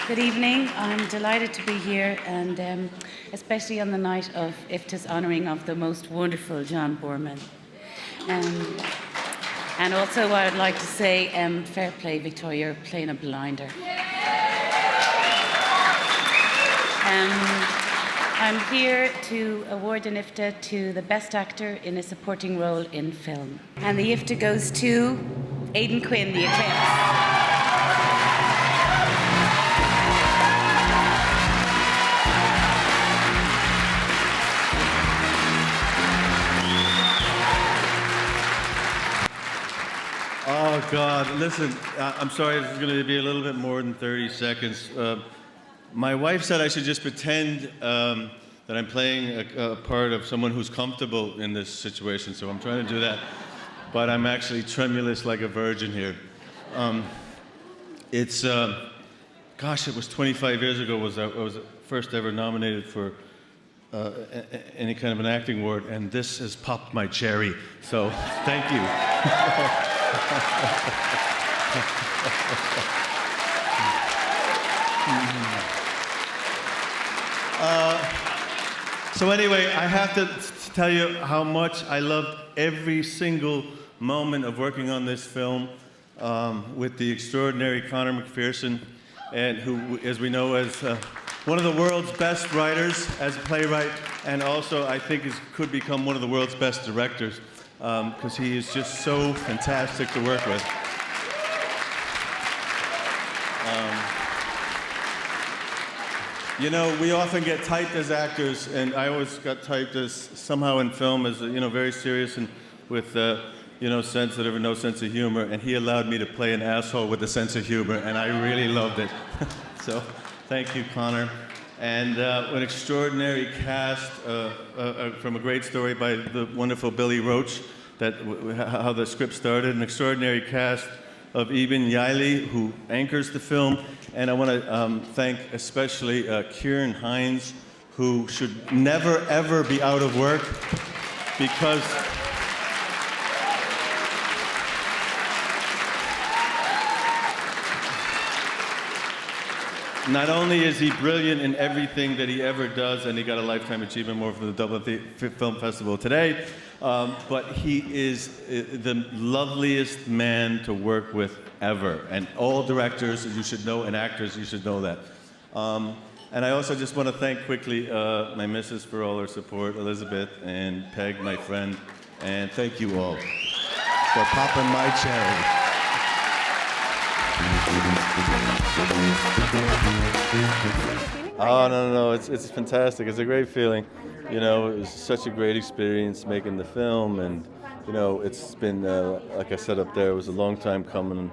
Good evening. I'm delighted to be here, and especially on the night of IFTA's honouring of the most wonderful John Boorman. And also I would like to say, fair play, Victoria, you're playing a blinder. I'm here to award an IFTA to the best actor in a supporting role in film. And the IFTA goes to Aidan Quinn, the Eclipse. Oh, God, listen, I'm sorry, this is going to be a little bit more than 30 seconds. My wife said I should just pretend that I'm playing a part of someone who's comfortable in this situation, so I'm trying to do that. But I'm actually tremulous like a virgin here. Gosh, it was 25 years ago I was first ever nominated for any kind of an acting award, and this has popped my cherry, so thank you. So anyway, I have to tell you how much I loved every single moment of working on this film with the extraordinary Conor McPherson, and who, as we know, is one of the world's best writers as a playwright, and also I think could become one of the world's best directors, because he is just so fantastic to work with. You know, we often get typed as actors, and I always got typed as somehow in film as, very serious and with, sensitive and no sense of humor, and he allowed me to play an asshole with a sense of humor, and I really loved it. So, thank you, Conor. And an extraordinary cast from A Great Story by the wonderful Billy Roach, how the script started, an extraordinary cast of Eben Yiley, who anchors the film. And I want to thank especially Kieran Hines, who should never, ever be out of work, because not only is he brilliant in everything that he ever does, and he got a Lifetime Achievement Award from the Dublin Film Festival today, but he is the loveliest man to work with ever. And all directors, you should know, and actors, you should know that. And I also just want to thank quickly my missus for all her support, Elizabeth, and Peg, my friend, and thank you all for popping my cherry. Oh, no, it's fantastic. It's a great feeling. It was such a great experience making the film, and, it's been, like I said up there, it was a long time coming.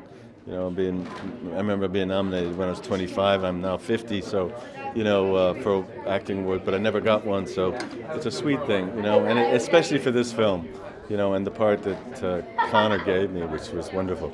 I remember being nominated when I was 25. I'm now 50, so, for acting award, but I never got one, so it's a sweet thing, and especially for this film, and the part that Conor gave me, which was wonderful.